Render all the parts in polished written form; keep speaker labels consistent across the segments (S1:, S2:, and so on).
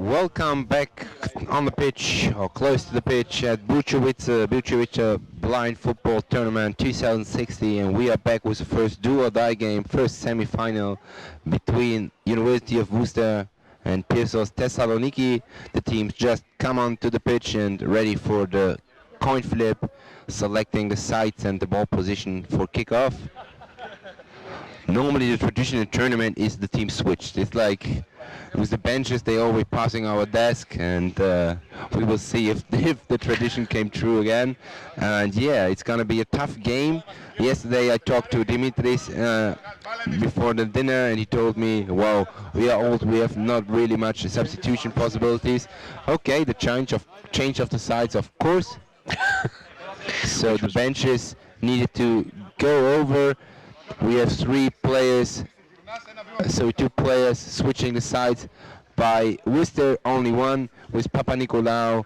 S1: Welcome back on the pitch, or close to the pitch, at Buchovice Blind Football Tournament 2060, and we are back with the first do-or-die game, first semi-final between University of Worcester and Pirsos Thessaloniki. The teams just come onto the pitch and ready for the coin flip, selecting the sides and the ball position for kickoff. Normally the traditional tournament is the team switched. It's like with the benches, they always passing our desk, and we will see if the tradition came true again. And yeah, it's gonna be a tough game. Yesterday I talked to Dimitris before the dinner, and he told me, "Wow, we are old. We have not really much substitution possibilities." Okay, the change of the sides, of course. So the benches needed to go over. We have three players. So two players switching the sides. By Worcester, only one with Papa Nicolau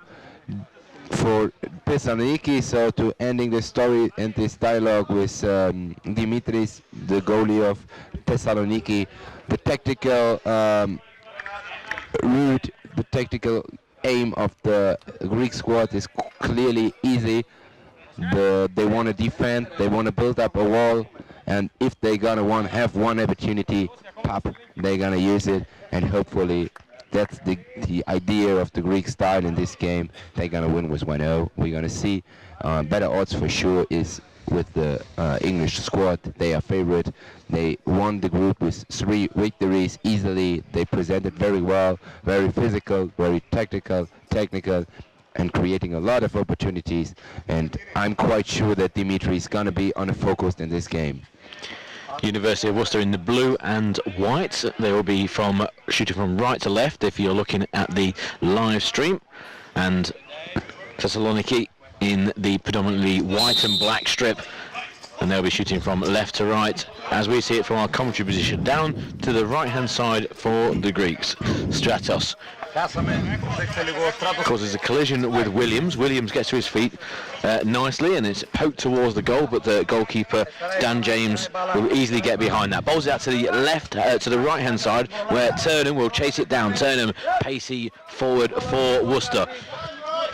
S1: for Thessaloniki. So to ending the story and this dialogue with Dimitris, the goalie of Thessaloniki. The tactical route, the tactical aim of the Greek squad is clearly easy. They want to defend, they want to build up a wall. And if they're gonna have one opportunity, they're gonna use it, and hopefully that's the idea of the Greek style in this game. They're gonna win with 1-0. We're gonna see better odds for sure is with the English squad. They are favorite. They won the group with 3 victories easily. They presented very well, very physical, very technical, and creating a lot of opportunities. And I'm quite sure that Dimitri is gonna be on a focus in this game.
S2: University of Worcester in the blue and white. They will be shooting from right to left if you're looking at the live stream, and Thessaloniki in the predominantly white and black strip, and they'll be shooting from left to right as we see it from our commentary position. Down to the right hand side for the Greeks, Stratos causes a collision with Williams. Williams gets to his feet nicely, and it's poked towards the goal, but the goalkeeper Dan James will easily get behind that. Bowls it out to the to the right hand side, where Turnham will chase it down. Turnham pacey forward for Worcester.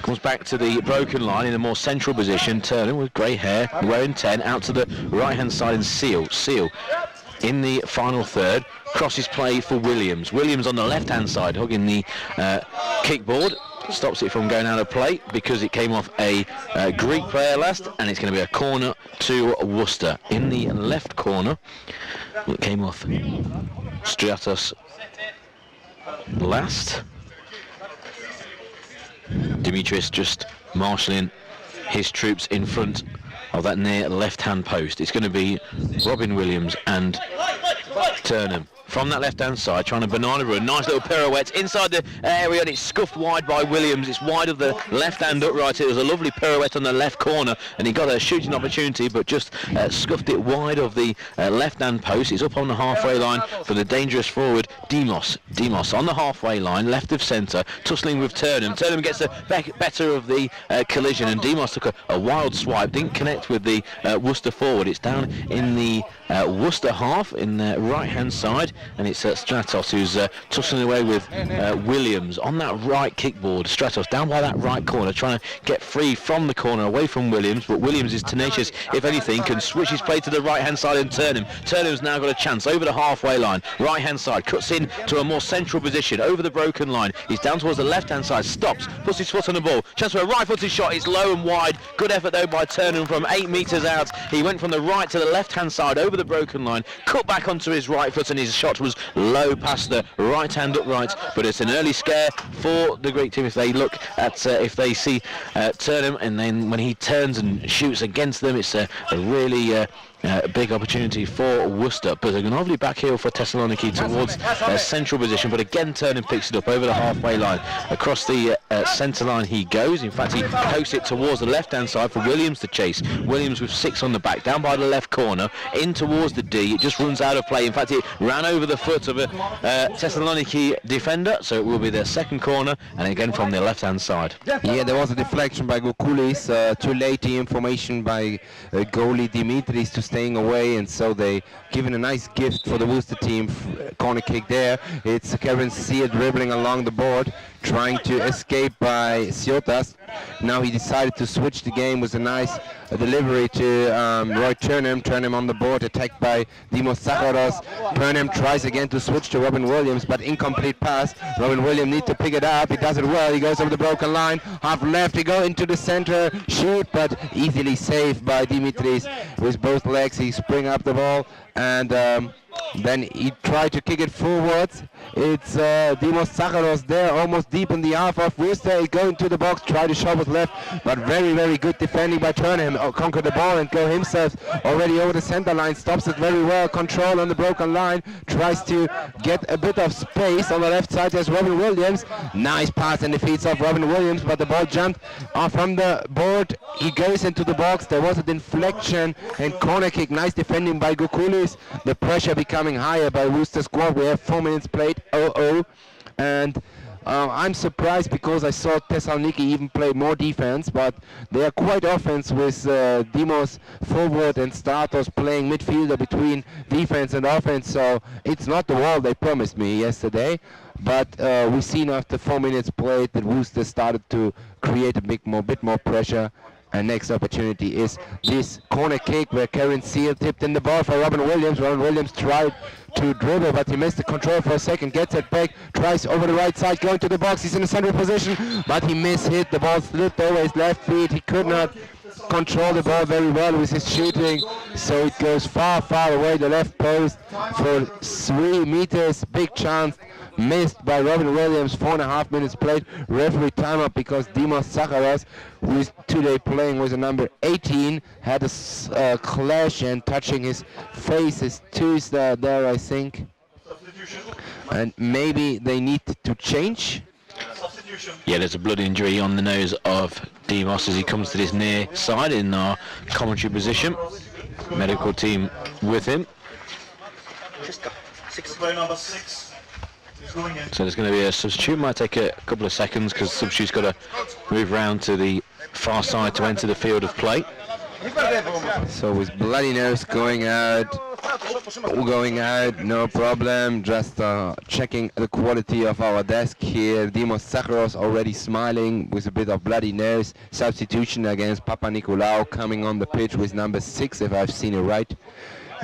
S2: Comes back to the broken line in a more central position. Turnham with grey hair, wearing 10, out to the right hand side, and Seal in the final third. Crosses play for Williams. Williams on the left-hand side, hugging the kickboard. Stops it from going out of play because it came off a Greek player last, and it's going to be a corner to Worcester. In the left corner, it came off Stratos last. Dimitris just marshalling his troops in front of that near left-hand post. It's going to be Robin Williams and Turnham from that left-hand side, trying to banana run. Nice little pirouette inside the area, and it's scuffed wide by Williams. It's wide of the left-hand upright. It was a lovely pirouette on the left corner, and he got a shooting opportunity, but just scuffed it wide of the left-hand post. It's up on the halfway line for the dangerous forward, Demos. Demos on the halfway line, left of centre, tussling with Turnham. Turnham gets the better of the collision, and Demos took a wild swipe, didn't connect with the Worcester forward. It's down in the Worcester half, in the right-hand side, and it's Stratos who's tussling away with Williams on that right kickboard. Stratos down by that right corner, trying to get free from the corner, away from Williams, but Williams is tenacious, if anything, can switch his play to the right-hand side and Turnham. Turnham's now got a chance over the halfway line, right-hand side, cuts in to a more central position, over the broken line. He's down towards the left-hand side, stops, puts his foot on the ball, chance for a right-footed shot. It's low and wide. Good effort though by Turnham from 8 metres out. He went from the right to the left-hand side, over the broken line, cut back onto his right foot, and his shot was low past the right hand upright. But it's an early scare for the Greek team if they look at if they see Turnham, and then when he turns and shoots against them, it's a really big opportunity for Worcester. But they're going to lovely back heel for Thessaloniki towards central position, but again Turnham picks it up over the halfway line. Across the centre line he goes. In fact, he posts it towards the left hand side for Williams to chase. Williams with 6 on the back, down by the left corner, in towards the D. It just runs out of play. In fact, it ran over the foot of a Thessaloniki defender, so it will be their second corner, and again from the left hand side.
S1: Yeah, there was a deflection by Gokulis. Too late the information by goalie Dimitris to staying away, and so they given a nice gift for the Worcester team. Corner kick there. It's Kevin Seal dribbling along the board, trying to escape by Ciotas. Now he decided to switch the game with a nice delivery to Roy Turnham. Turnham on the board, attacked by Dimos Sakharos. Turnham tries again to switch to Robin Williams, but incomplete pass. Robin Williams needs to pick it up. He does it well. He goes over the broken line. Half left. He goes into the center. Shoot, but easily saved by Dimitris with both legs. He spring up the ball, and then he tried to kick it forwards. It's Dimos Sakharos there, almost deep in the half of Worcester. He go into the box, try to shove it left, but very, very good defending by Turnham. Conquer the ball and go himself already over the center line. Stops it very well. Control on the broken line. Tries to get a bit of space on the left side. There's Robin Williams. Nice pass in the feet of Robin Williams, but the ball jumped from the board. He goes into the box. There was a deflection and corner kick. Nice defending by Gukulis. The pressure becoming higher by Worcester squad. We have 4 minutes played, 0-0, and I'm surprised because I saw Thessaloniki even play more defense, but they are quite offense with Dimos forward and Stratos playing midfielder between defense and offense, so it's not the wall they promised me yesterday, but we've seen after 4 minutes played that Worcester started to create a bit more pressure. And next opportunity is this corner kick where Karen Seal tipped in the ball for Robin Williams. Robin Williams tried to dribble, but he missed the control for a second, gets it back, tries over the right side, going to the box. He's in the central position, but he mishit. The ball slipped over his left feet. He could not control the ball very well with his shooting, so it goes far, far away the left post for 3 meters. Big chance missed by Robin Williams. 4.5 minutes played. Referee timeout because Dimos Sakharos, who is today playing with the number 18, had a clash and touching his face, his tooth there, I think. And maybe they need to change.
S2: Yeah, there's a blood injury on the nose of Dimos as he comes to this near side in our commentary position. Medical team with him.
S3: Number 6.
S2: So there's going to be a substitute. Might take a couple of seconds because substitute's got to move round to the far side to enter the field of play.
S1: So with bloody nose going out, no problem. Just checking the quality of our desk here. Dimos Sakharos already smiling with a bit of bloody nose. Substitution against Papa Nikolaou coming on the pitch with number 6, if I've seen it right.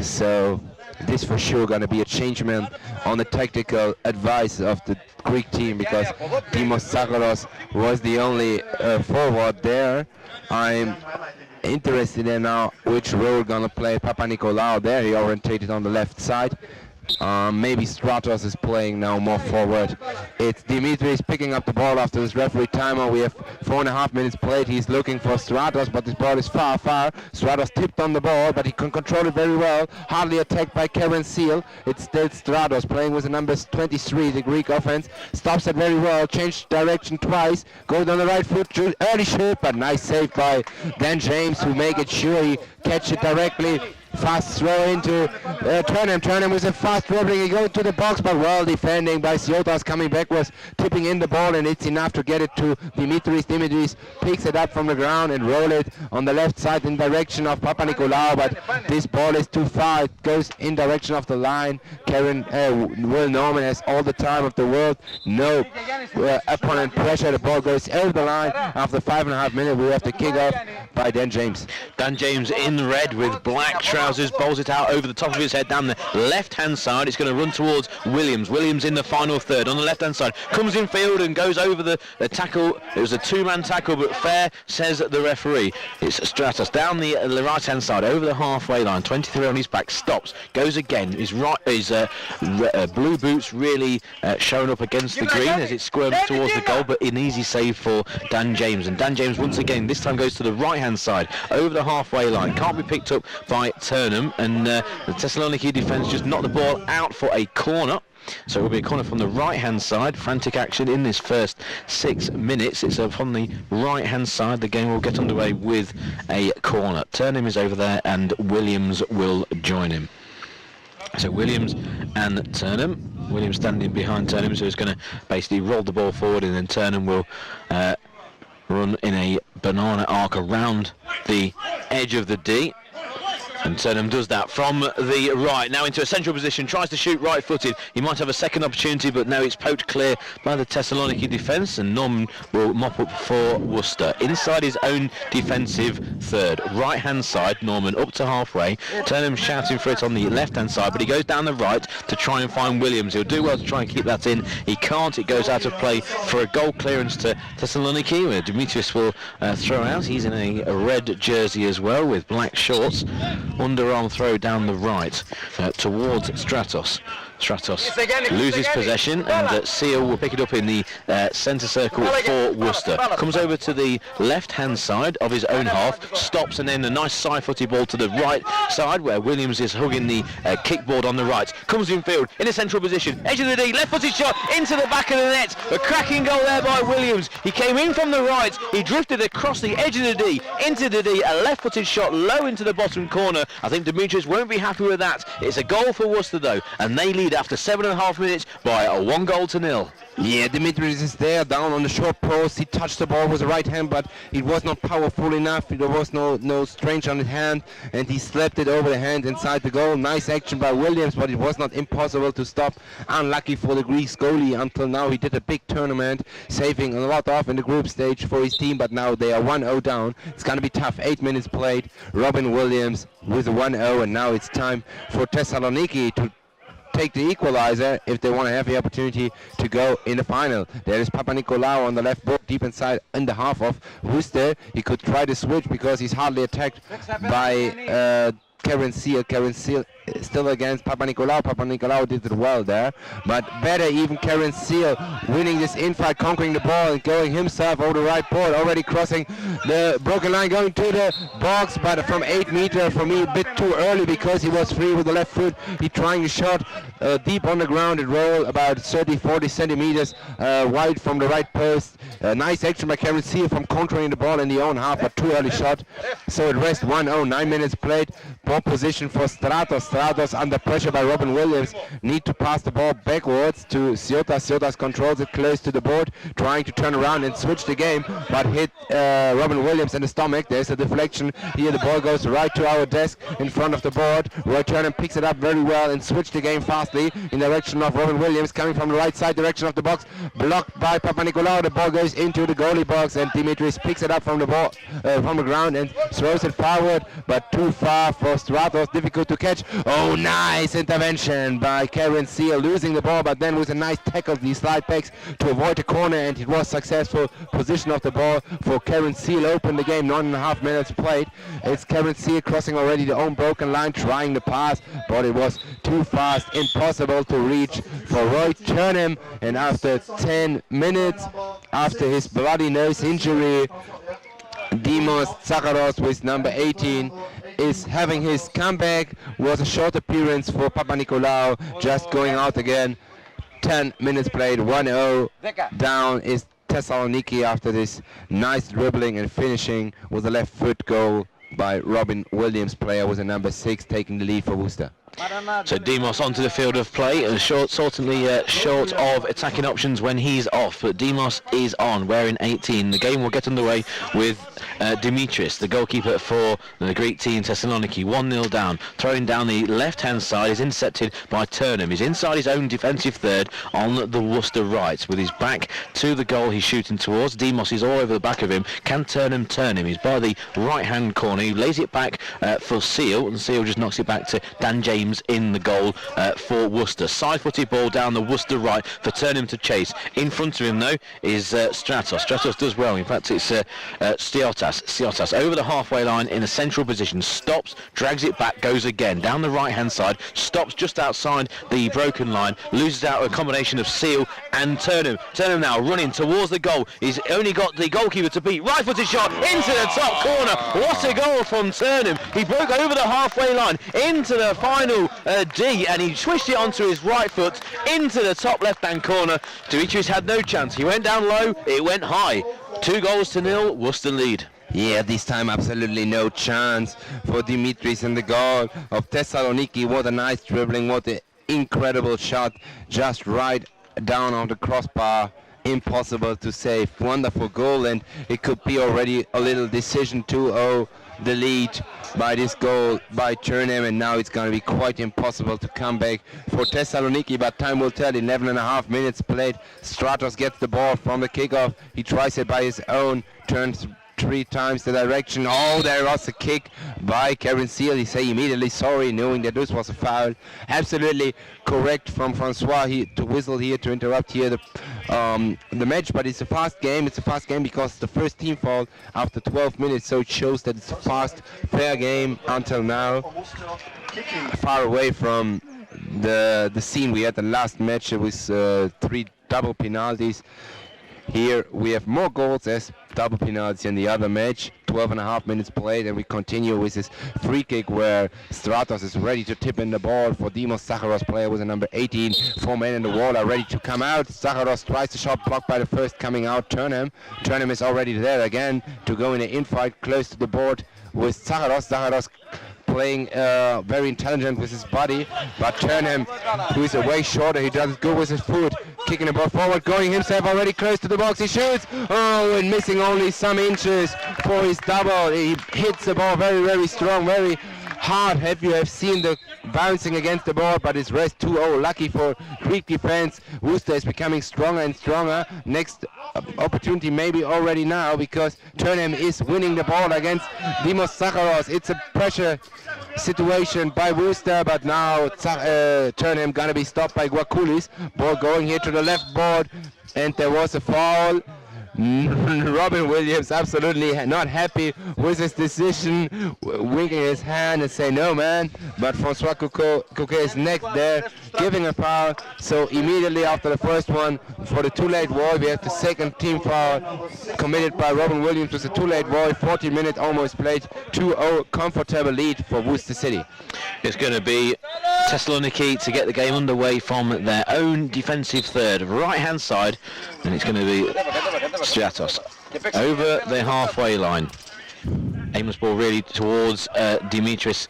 S1: So this for sure going to be a changement on the tactical advice of the Greek team because Dimos Sakharos was the only forward there. I'm interested in now which role gonna play Papa Nikolaou there. He orientated on the left side. Maybe Stratos is playing now more forward. It's Dimitris picking up the ball after this referee timeout. We have 4.5 minutes played. He's looking for Stratos, but this ball is far, far. Stratos tipped on the ball, but he can control it very well. Hardly attacked by Karen Seal. It's still Stratos playing with the number 23, the Greek offense. Stops it very well, changed direction twice. Goes on the right foot, early shoot, but nice save by Dan James, who make it sure he catch it directly. Fast throw into Turnham. Turnham with a fast dribbling. He goes to the box, but well defending by Ciotas coming backwards, tipping in the ball, and it's enough to get it to Dimitris. Dimitris picks it up from the ground and roll it on the left side in direction of Papa Nikolaou, but this ball is too far. It goes in direction of the line. Will Norman has all the time of the world. No opponent pressure. The ball goes over the line. After 5.5 minutes, we have to kick off by Dan James.
S2: Dan James in red with black trousers, bowls it out over the top of his head down the left-hand side. It's going to run towards Williams. Williams in the final third on the left-hand side. Comes in field and goes over the tackle. It was a 2-man tackle, but fair, says the referee. It's Stratos down the right-hand side over the halfway line. 23 on his back. Stops. Goes again. His blue boots really showing up against the green as it squirms towards the goal, but an easy save for Dan James. And Dan James once again, this time goes to the right-hand side over the halfway line. Can't be picked up by Turnham, and the Thessaloniki defence just knocked the ball out for a corner. So it will be a corner from the right-hand side. Frantic action in this first 6 minutes. It's from the right-hand side. The game will get underway with a corner. Turnham is over there, and Williams will join him. So Williams and Turnham. Williams standing behind Turnham, so he's going to basically roll the ball forward, and then Turnham will run in a banana arc around the edge of the D. And Turnham does that from the right. Now into a central position, tries to shoot right-footed. He might have a second opportunity, but now it's poked clear by the Thessaloniki defence, and Norman will mop up for Worcester. Inside his own defensive third. Right-hand side, Norman up to halfway. Turnham shouting for it on the left-hand side, but he goes down the right to try and find Williams. He'll do well to try and keep that in. He can't. It goes out of play for a goal clearance to Thessaloniki, where Demetrius will throw out. He's in a red jersey as well with black shorts. Underarm throw down the right towards Stratos. Stratos loses possession, and Seal will pick it up in the centre circle for Worcester. Comes over to the left-hand side of his own half, stops, and then a nice side-footed ball to the right side where Williams is hugging the kickboard on the right. Comes in field in a central position, edge of the D, left-footed shot into the back of the net. A cracking goal there by Williams. He came in from the right, he drifted across the edge of the D, into the D, a left-footed shot low into the bottom corner. I think Demetrius won't be happy with that. It's a goal for Worcester though, and they lead after 7.5 minutes by a 1-0.
S1: Yeah, Demetrius is there, down on the short post. He touched the ball with the right hand, but it was not powerful enough. There was no strength on his hand, and he slapped it over the hand inside the goal. Nice action by Williams, but it was not impossible to stop. Unlucky for the Greek goalie. Until now, he did a big tournament, saving a lot off in the group stage for his team, but now they are 1-0 down. It's going to be tough. 8 minutes played. Robin Williams with a 1-0, and now it's time for Thessaloniki to take the equalizer if they want to have the opportunity to go in the final. There is Papanikolaou on the left board, deep inside in the half of Worcester. He could try to switch because he's hardly attacked by Karen Seal. Karen Seal still against Papanikolaou. Papanikolaou did it well there, but better even Karen Seal winning this infight, conquering the ball and going himself over the right board, already crossing the broken line, going to the box, but from 8 meters for me a bit too early because he was free with the left foot. He trying to shot deep on the ground and roll about 30-40 centimeters wide from the right post. Nice action by Karen Seal from conquering the ball in the own half, but too early shot. So it rests 1-0, 9 minutes played. Ball position for Stratos. Stratos under pressure by Robin Williams. Need to pass the ball backwards to Siotas. Siotas controls it close to the board, trying to turn around and switch the game, but hit Robin Williams in the stomach. There's a deflection. Here the ball goes right to our desk in front of the board. Roy Turnham picks it up very well and switch the game fastly in direction of Robin Williams, coming from the right side direction of the box. Blocked by Papanikolaou. The ball goes into the goalie box, and Dimitris picks it up from the ball from the ground and throws it forward, but too far for Stratos. Difficult to catch. Oh, nice intervention by Karen Seal, losing the ball, but then with a nice tackle, the slide backs to avoid the corner, and it was successful position of the ball for Karen Seal. Open the game, 9.5 minutes played. It's Karen Seal crossing already the own broken line, trying to pass, but it was too fast, impossible to reach for Roy Turnham. And after 10 minutes, after his bloody nose injury, Dimos Zakharos with number 18 is having his comeback. Was a short appearance for Papanikolaou, just going out again. 10 minutes played, 1-0 down is Thessaloniki after this nice dribbling and finishing with a left foot goal by Robin Williams, player with a number 6, taking the lead for Worcester.
S2: So Demos onto the field of play, and certainly short of attacking options when he's off, but Demos is on, wearing 18. The game will get underway with Dimitris, the goalkeeper for the Greek team Thessaloniki, 1-0 down. Throwing down the left-hand side is intercepted by Turnham. He's inside his own defensive third on the Worcester right. With his back to the goal he's shooting towards, Demos is all over the back of him. Can Turnham turn him? He's by the right-hand corner. He lays it back for Seal, and Seal just knocks it back to Dan James in the goal for Worcester. Side-footed ball down the Worcester right for Turnham to chase. In front of him, though, is Stratos. Stratos does well. In fact, it's Siotas. Siotas over the halfway line in a central position. Stops, drags it back, goes again. Down the right-hand side. Stops just outside the broken line. Loses out a combination of Seal and Turnham. Turnham now running towards the goal. He's only got the goalkeeper to beat. Right-footed shot into the top corner. What a goal from Turnham. He broke over the halfway line into the final D, and he switched it onto his right foot into the top left-hand corner. Demetrius had no chance. He went down low, it went high. 2-0, Worcester lead.
S1: Yeah, this time absolutely no chance for Dimitris in the goal of Thessaloniki. What a nice dribbling, what an incredible shot, just right down on the crossbar. Impossible to save. Wonderful goal, and it could be already a little decision. 2-0 the lead by this goal by Turnham, and now it's going to be quite impossible to come back for Thessaloniki, but time will tell. 11.5 minutes played. Stratos gets the ball from the kickoff. He tries it by his own, turns 3 times the direction. Oh, there was a kick by Karen Seal. He say immediately sorry, knowing that this was a foul. Absolutely correct from Francois to whistle here to interrupt here the match. But it's a fast game. It's a fast game because the first team foul after 12 minutes. So it shows that it's a fast, fair game until now. Far away from the scene we had the last match. It was 3 double penalties. Here we have more goals as double penalties in the other match. 12.5 minutes played, and we continue with this free kick where Stratos is ready to tip in the ball for Dimos Sakharos, player with a number 18. 4 men in the wall are ready to come out. Sakharos tries the shot, blocked by the first coming out, Turnham. Turnham is already there again to go in an infight close to the board with Sakharos. Sakharos playing very intelligent with his body, but Turnham, who is away shorter, he does good with his foot, kicking the ball forward, going himself already close to the box, he shoots, oh, and missing only some inches for his double. He hits the ball very, very strong, very hard. You have seen the bouncing against the ball, but it's rest 2-0. Lucky for Greek defense. Worcester is becoming stronger and stronger. Next opportunity maybe already now, because Turnham is winning the ball against Dimos Sakharos. It's a pressure situation by Worcester, but now Turnham gonna be stopped by Guaculis. Ball going here to the left board, and there was a foul. Robin Williams absolutely not happy with his decision, winking his hand and say no man, but Francois Coquet is next there giving a foul. So immediately after the first one, for the too late void, we have the second team foul committed by Robin Williams with a too late void. 40 minutes almost played. 2-0 comfortable lead for Worcester City.
S2: It's going to be Thessaloniki to get the game underway from their own defensive third, right hand side, and it's going to be Stratos over the halfway line. Aimless ball really towards Dimitris,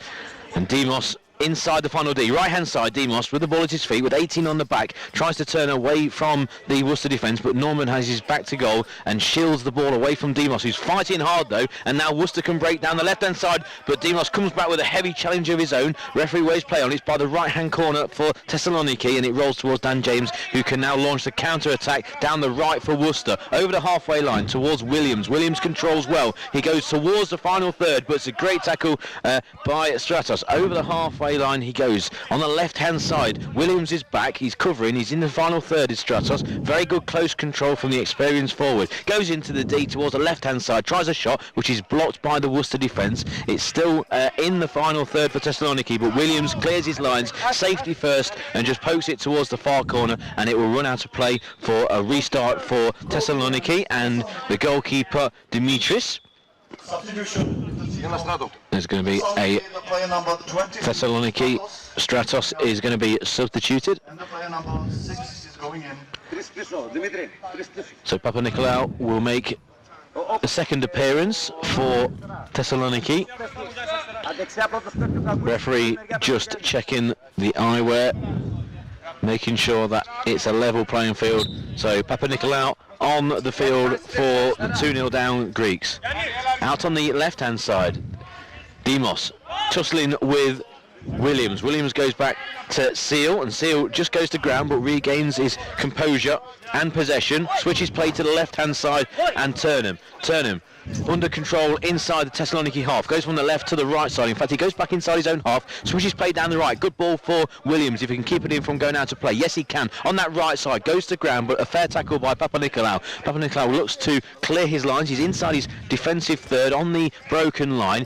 S2: and Demos inside the final D. Right hand side, Demos with the ball at his feet with 18 on the back, tries to turn away from the Worcester defence, but Norman has his back to goal and shields the ball away from Demos, who's fighting hard though, and now Worcester can break down the left hand side, but Demos comes back with a heavy challenge of his own. Referee waves play on. It's by the right hand corner for Thessaloniki, and it rolls towards Dan James, who can now launch the counter attack down the right for Worcester, over the halfway line towards Williams. Williams controls well, he goes towards the final third, but it's a great tackle by Stratos. Over the halfway line he goes. On the left hand side, Williams is back, he's covering, he's in the final third is Stratos. Very good close control from the experienced forward. Goes into the D towards the left hand side, tries a shot which is blocked by the Worcester defence. It's still in the final third for Thessaloniki, but Williams clears his lines, safety first, and just pokes it towards the far corner, and it will run out of play for a restart for Thessaloniki, and the goalkeeper Dimitris. There's going to be a Thessaloniki. Stratos is going to be substituted. So Papa Nikolaou will make the second appearance for Thessaloniki. Referee just checking the eyewear, making sure that it's a level playing field. So Papa Nikolaou on the field for the 2-0 down Greeks. Out on the left hand side, Demos tussling with Williams. Williams goes back to Seal, and Seal just goes to ground but regains his composure and possession. Switches play to the left hand side, and Turnham under control inside the Thessaloniki half, goes from the left to the right side. In fact, he goes back inside his own half, switches play down the right. Good ball for Williams, if he can keep it in from going out to play. Yes, he can. On that right side, goes to ground, but a fair tackle by Papa Nikolaou. Papa Nikolaou looks to clear his lines. He's inside his defensive third on the broken line.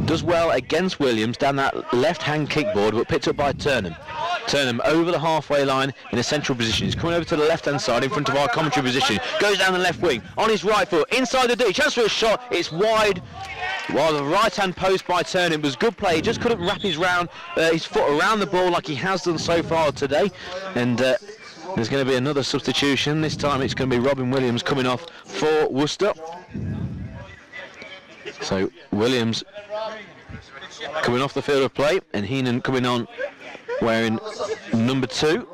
S2: Does well against Williams down that left-hand kickboard, but picked up by Turnham. Turnham over the halfway line in a central position. He's coming over to the left-hand side in front of our commentary position. Goes down the left wing on his right foot, inside the D. Chance for a shot. It's wide. While the right-hand post by Turnham was good play. He just couldn't wrap his foot around the ball like he has done so far today. And there's going to be another substitution. This time it's going to be Robin Williams coming off for Worcester. So Williams coming off the field of play, and Heenan coming on wearing number 2.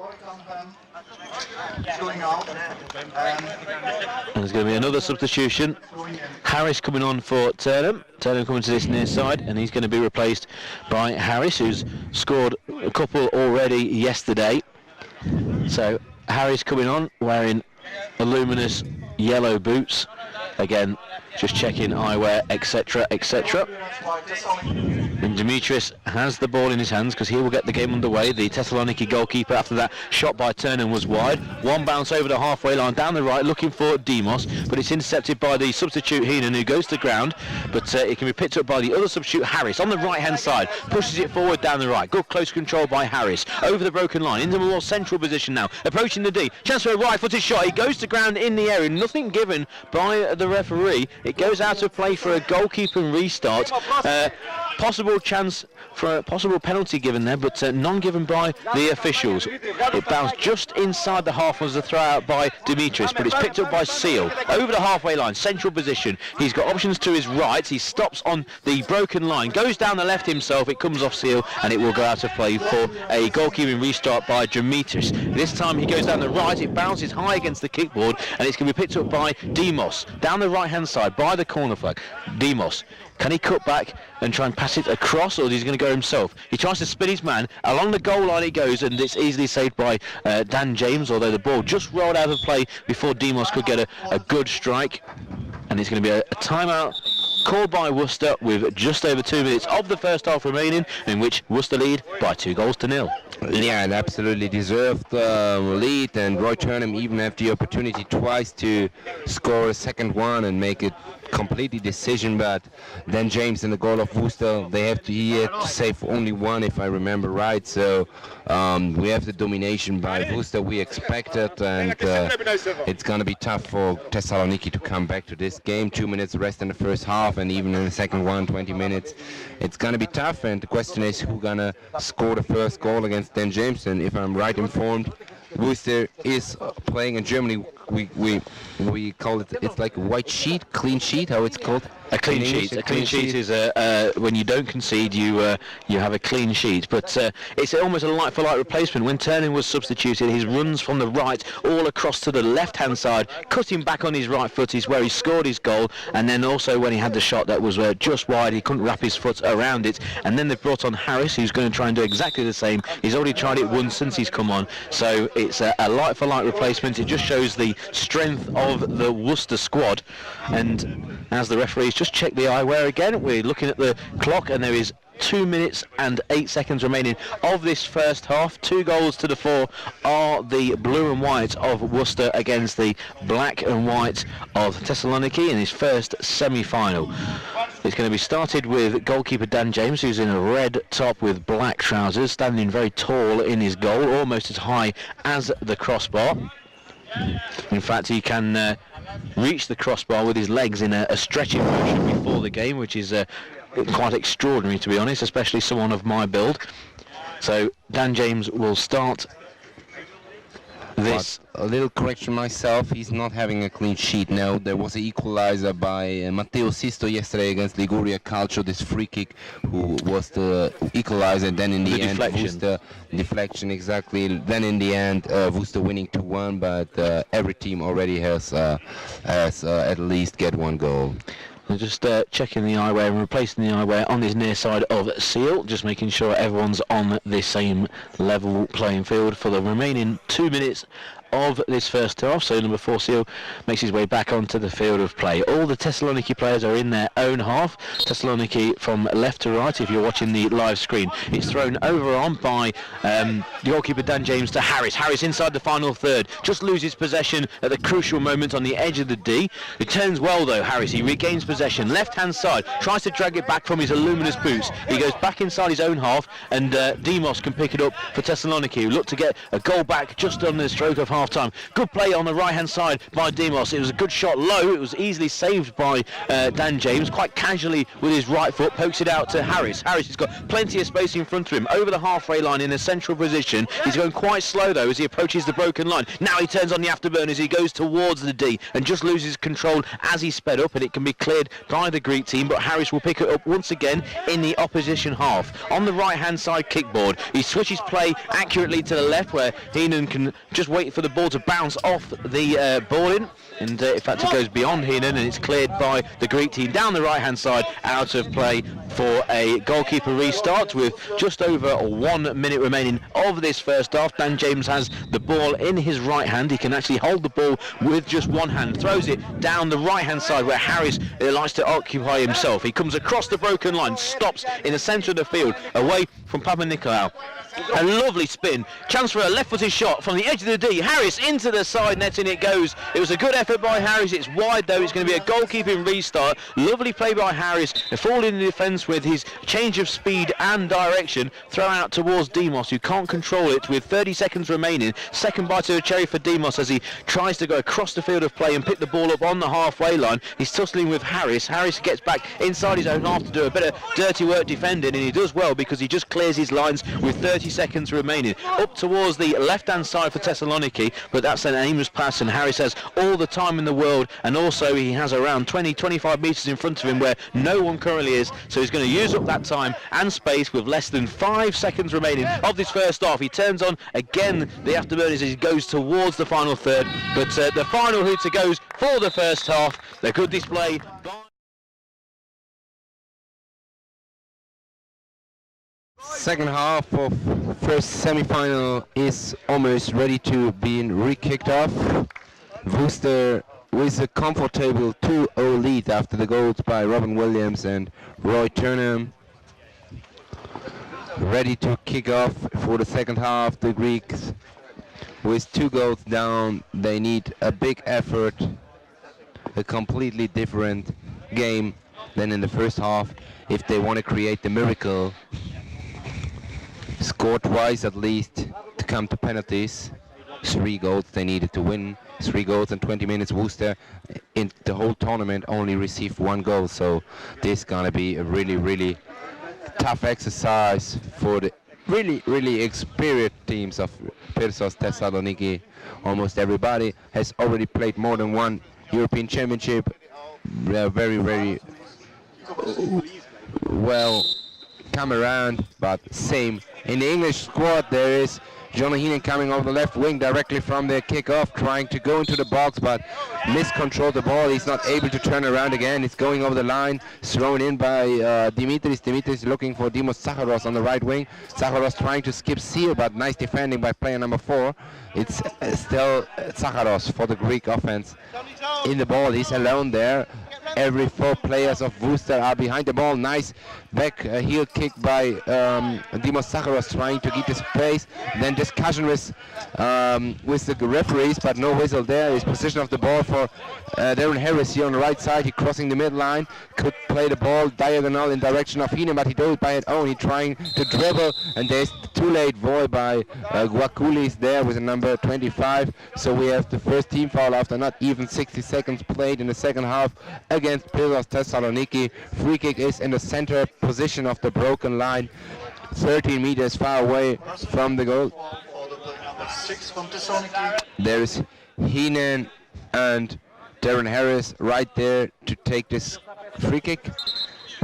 S2: And there's going to be another substitution. Harris coming on for Turnham. Turnham coming to this near side, and he's going to be replaced by Harris, who's scored a couple already yesterday. So Harris coming on, wearing luminous yellow boots. Again, just checking eyewear, etc., etc. And Dimitris has the ball in his hands because he will get the game underway. The Thessaloniki goalkeeper, after that shot by Turnham, was wide. One bounce over the halfway line down the right, looking for Demos, but it's intercepted by the substitute Heenan, who goes to ground. But it can be picked up by the other substitute, Harris, on the right-hand side. Pushes it forward down the right. Good close control by Harris. Over the broken line, into a more central position now. Approaching the D. Chance for a right-footed shot. He goes to ground in the area. Nothing given by the referee. It goes out of play for a goalkeeper restart. Possible chance for a possible penalty given there, but none given by the officials. It bounced just inside the half, was the throw out by Dimitris, but it's picked up by Seal. Over the halfway line, central position. He's got options to his right. He stops on the broken line, goes down the left himself. It comes off Seal, and it will go out of play for a goalkeeping restart by Dimitris. This time he goes down the right. It bounces high against the kickboard, and it's going to be picked up by Demos down the right-hand side by the corner flag. Demos. Can he cut back and try and pass it across, or is he going to go himself? He tries to spin his man. Along the goal line it goes, and it's easily saved by Dan James, although the ball just rolled out of play before Demos could get a good strike. And it's going to be a timeout called by Worcester with just over 2 minutes of the first half remaining, in which Worcester lead by 2-0.
S1: Yeah, an absolutely deserved lead, and Roy Turnham even had the opportunity twice to score a second one and make it completely decision, but then James in the goal of Worcester, he had to save only one, if I remember right. So we have the domination by Worcester we expected, and it's going to be tough for Thessaloniki to come back to this game. 2 minutes rest in the first half, and even in the second one, 20 minutes. It's going to be tough, and the question is who's going to score the first goal against Dan James. And if I'm right informed, Worcester is playing in Germany. We call it, it's like a white sheet, clean sheet, how it's called?
S2: A clean sheet. A clean sheet is when you don't concede, you have a clean sheet. But it's almost a like-for-like replacement. When Turnham was substituted, his runs from the right all across to the left-hand side, cutting back on his right foot is where he scored his goal. And then also when he had the shot that was just wide, he couldn't wrap his foot around it. And then they've brought on Harris, who's going to try and do exactly the same. He's already tried it once since he's come on. So it's a like-for-like replacement. It just shows the strength of the Worcester squad. And as the referees just check the eyewear again, we're looking at the clock, and there is 2 minutes and 8 seconds remaining of this first half. 2-4 are the blue and white of Worcester against the black and white of Thessaloniki in his first semi-final. It's going to be started with goalkeeper Dan James, who's in a red top with black trousers, standing very tall in his goal, almost as high as the crossbar. In fact, he can reach the crossbar with his legs in a stretching motion before the game, which is quite extraordinary, to be honest, especially someone of my build. So Dan James will start this.
S1: But a little correction myself, he's not having a clean sheet now. There was an equalizer by Matteo Sisto yesterday against Liguria Calcio, this free kick, who was the equalizer. Then in the end, Worcester deflection, exactly. Then in the end, Worcester winning 2-1, but every team already has at least get one goal.
S2: Just checking the eyewear and replacing the eyewear on his near side of Seal, just making sure everyone's on the same level playing field for the remaining 2 minutes of this first half. So number 4 Seal makes his way back onto the field of play. All the Thessaloniki players are in their own half. Thessaloniki from left to right, if you're watching the live screen. It's thrown over on by the goalkeeper Dan James to Harris. Harris inside the final third, just loses possession at the crucial moment on the edge of the D. It turns well though, Harris. He regains possession, left hand side, tries to drag it back from his luminous boots. He goes back inside his own half, and Demos can pick it up for Thessaloniki, who look to get a goal back just on the stroke of half time. Good play on the right hand side by Demos. It was a good shot low. It was easily saved by Dan James, quite casually with his right foot, pokes it out to Harris. Harris has got plenty of space in front of him over the halfway line in a central position. He's going quite slow though as he approaches the broken line. Now he turns on the afterburn as he goes towards the D and just loses control as he sped up, and it can be cleared by the Greek team, but Harris will pick it up once again in the opposition half. On the right hand side kickboard, he switches play accurately to the left where Heenan can just wait for the ball to bounce off the ball in. And in fact, it goes beyond Heenan, and it's cleared by the Greek team down the right-hand side, out of play for a goalkeeper restart with just over 1 minute remaining of this first half. Dan James has the ball in his right hand. He can actually hold the ball with just one hand. Throws it down the right-hand side where Harris likes to occupy himself. He comes across the broken line, stops in the centre of the field, away from Papanikolaou. A lovely spin, chance for a left-footed shot from the edge of the D. Harris into the side net, and it goes. It was a good effort by Harris. It's wide though. It's going to be a goalkeeping restart. Lovely play by Harris, falling in the defence with his change of speed and direction. Throw out towards Demos, who can't control it with 30 seconds remaining. Second bite of the cherry for Demos as he tries to go across the field of play and pick the ball up on the halfway line. He's tussling with Harris. Harris gets back inside his own half to do a bit of dirty work defending, and he does well because he just clears his lines with 30 seconds remaining. Up towards the left-hand side for Thessaloniki, but that's an aimless pass, and Harris has all the time in the world, and also he has around 20-25 metres in front of him where no one currently is, so he's going to use up that time and space with less than 5 seconds remaining of this first half. He turns on again the afterburners as he goes towards the final third, but the final hooter goes for the first half. The good display by...
S1: Second half of first semi-final is almost ready to be re-kicked off. Worcester with a comfortable 2-0 lead after the goals by Robin Williams and Roy Turnham. Ready to kick off for the second half. The Greeks with 2 goals down, they need a big effort, a completely different game than in the first half if they want to create the miracle. Score twice at least to come to penalties. 3 goals they needed to win. 3 goals in 20 minutes. Worcester in the whole tournament only received 1 goal, so this is gonna be a really tough exercise for the really experienced teams of Pirsos, Thessaloniki. Almost everybody has already played more than 1 European Championship. They are very well come around, but same. In the English squad there is John Heenan coming over the left wing directly from the kick-off, trying to go into the box but miscontrolled the ball. He's not able to turn around again. It's going over the line, thrown in by Dimitris. Dimitris looking for Dimos Sakharos on the right wing. Sakharos trying to skip Seal, but nice defending by player number 4. It's still Sakharos for the Greek offense in the ball. He's alone there. Every 4 players of Worcester are behind the ball. Nice back heel kick by Dimos Sakharos, trying to get the space. Then discussion with the referees, but no whistle there. His position of the ball for Darren Harris here on the right side. He crossing the midline, could play the ball diagonal in direction of Heenan, but he does it by his own. He trying to dribble, and there's too late volley by Guaculis there with the number 25. So we have the first team foul after not even 60 seconds played in the second half against Pirsos Thessaloniki. Free kick is in the center position of the broken line, 13 meters far away from the goal. There is Heenan and Darren Harris right there to take this free kick.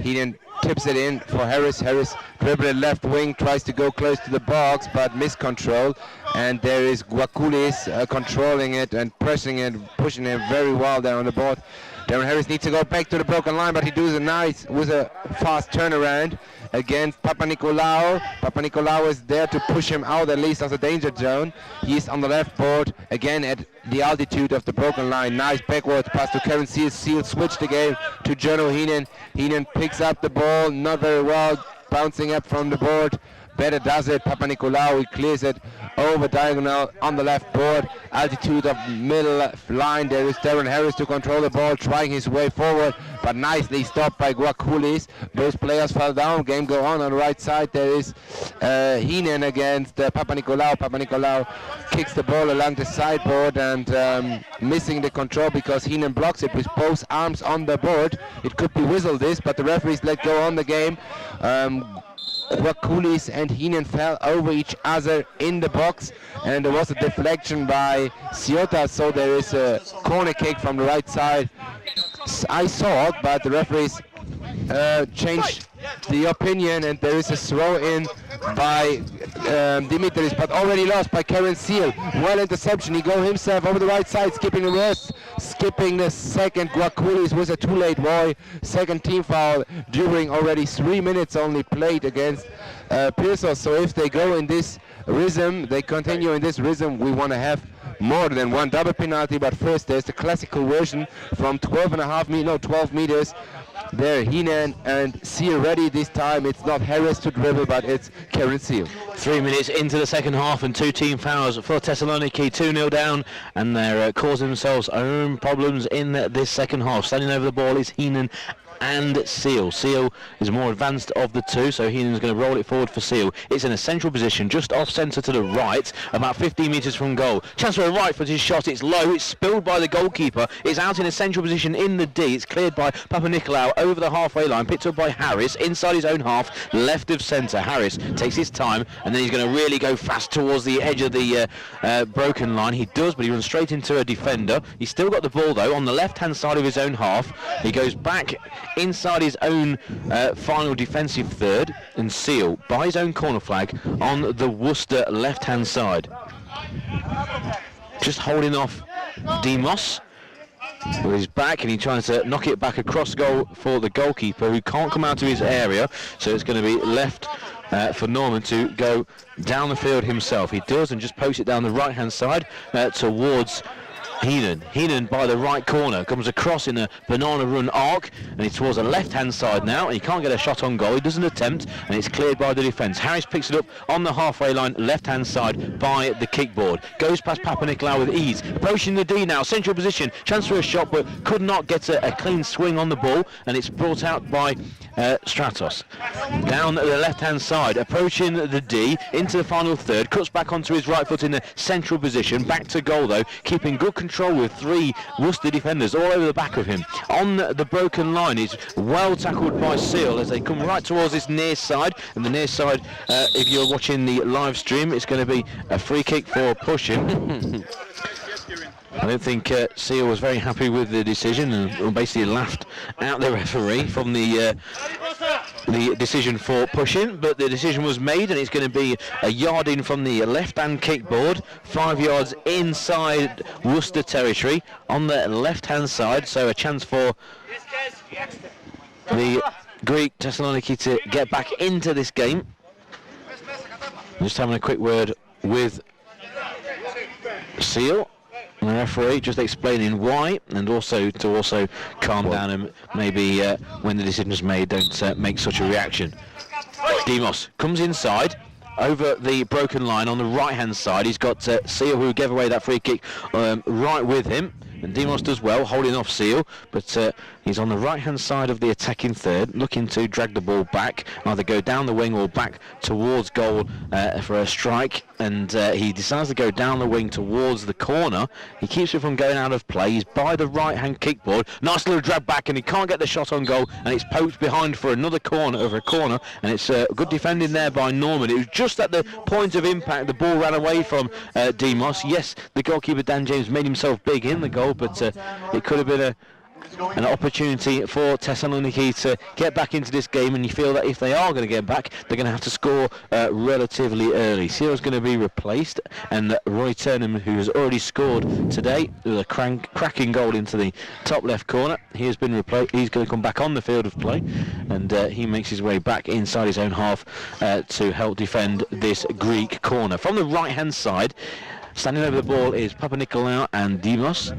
S1: Heenan tips it in for Harris. Harris dribbles left wing, tries to go close to the box, but miscontrolled. And there is Guaculis controlling it and pressing it, pushing it very well there on the board. Darren Harris needs to go back to the broken line, but he does it nice with a fast turnaround against Papanikolaou. Papanikolaou is there to push him out at least of the danger zone. He's on the left board again at the altitude of the broken line. Nice backwards pass to Karen Seal. Seal switched the game to Jono Heenan. Heenan picks up the ball, not very well, bouncing up from the board. Better does it. Papanikolaou, he clears it over diagonal on the left board, altitude of middle line. There is Darren Harris to control the ball, trying his way forward, but nicely stopped by Guaculis. Both players fell down. Game go on the right side. There is Heenan against Papanikolaou. Papanikolaou kicks the ball along the sideboard and missing the control because Heenan blocks it with both arms on the board. It could be whistled this, but the referees let go on the game. Guaculis and Heenan fell over each other in the box, and there was a deflection by Ciota, so there is a corner kick from the right side. I saw it, but the referees changed the opinion, and there is a throw in by Dimitris, but already lost by Karen Seal. Well interception. He go himself over the right side, skipping the worst, skipping the second. Guaculis was a too late boy. Second team foul during already 3 minutes only played against Pirsos. So if they go in this rhythm, they continue in this rhythm, we want to have more than one double penalty. But first there's the classical version from 12 meters. There, Heenan and Seal ready this time. It's not Harris to dribble, but it's Karen Seal.
S2: 3 minutes into the second half and 2 team fouls for Thessaloniki, 2-0 down, and they're causing themselves own problems in this second half. Standing over the ball is Heenan and Seal. Seal is more advanced of the two, so Heenan's going to roll it forward for Seal. It's in a central position, just off centre to the right, about 15 metres from goal. Chance for a right-footed shot. It's low. It's spilled by the goalkeeper. It's out in a central position in the D. It's cleared by Papanikolaou over the halfway line, picked up by Harris inside his own half, left of centre. Harris takes his time, and then he's going to really go fast towards the edge of the broken line. He does, but he runs straight into a defender. He's still got the ball though on the left-hand side of his own half. He goes back inside his own final defensive third, and Seal by his own corner flag on the Worcester left-hand side. Just holding off Demos with his back, and he tries to knock it back across goal for the goalkeeper, who can't come out of his area, so it's going to be left for Norman to go down the field himself. He does, and just posts it down the right-hand side towards Heenan. Heenan by the right corner comes across in a banana run arc, and it's towards the left-hand side now, and he can't get a shot on goal. He doesn't attempt, and it's cleared by the defence. Harris picks it up on the halfway line, left-hand side by the kickboard. Goes past Papanikolaou with ease. Approaching the D now, central position. Chance for a shot, but could not get a clean swing on the ball, and it's brought out by Stratos. Down the left-hand side, approaching the D, into the final third, cuts back onto his right foot in the central position. Back to goal though, keeping good control with 3 Worcester defenders all over the back of him. On the broken line is well tackled by Seal as they come right towards this near side, and the near side, if you're watching the live stream, it's going to be a free kick for pushing. I don't think Seal was very happy with the decision, and basically laughed at the referee from the decision for pushing, but the decision was made, and it's going to be a yard in from the left-hand kickboard, 5 yards inside Worcester territory on the left-hand side, so a chance for the Greek Thessaloniki to get back into this game. Just having a quick word with Seal, the referee, just explaining why, and also to calm down, and maybe when the decision is made, don't make such a reaction. Demos comes inside over the broken line on the right hand side. He's got Seal, who gave away that free kick, right with him, and Demos does well holding off Seal, but he's on the right hand side of the attacking third, looking to drag the ball back, either go down the wing or back towards goal for a strike, and he decides to go down the wing towards the corner. He keeps it from going out of play. He's by the right hand kickboard, nice little drag back, and he can't get the shot on goal, and it's poked behind for another corner, and it's good defending there by Norman. It was just at the point of impact the ball ran away from Demos. Yes, the goalkeeper Dan James made himself big in the goal, but it could have been an opportunity for Thessaloniki to get back into this game, and you feel that if they are going to get back, they're going to have to score relatively early. Seal's going to be replaced, and Roy Turnham, who has already scored today with a cracking goal into the top left corner, he has been replaced. He's going to come back on the field of play, and he makes his way back inside his own half to help defend this Greek corner. From the right hand side, standing over the ball is Papanikolaou and Demos,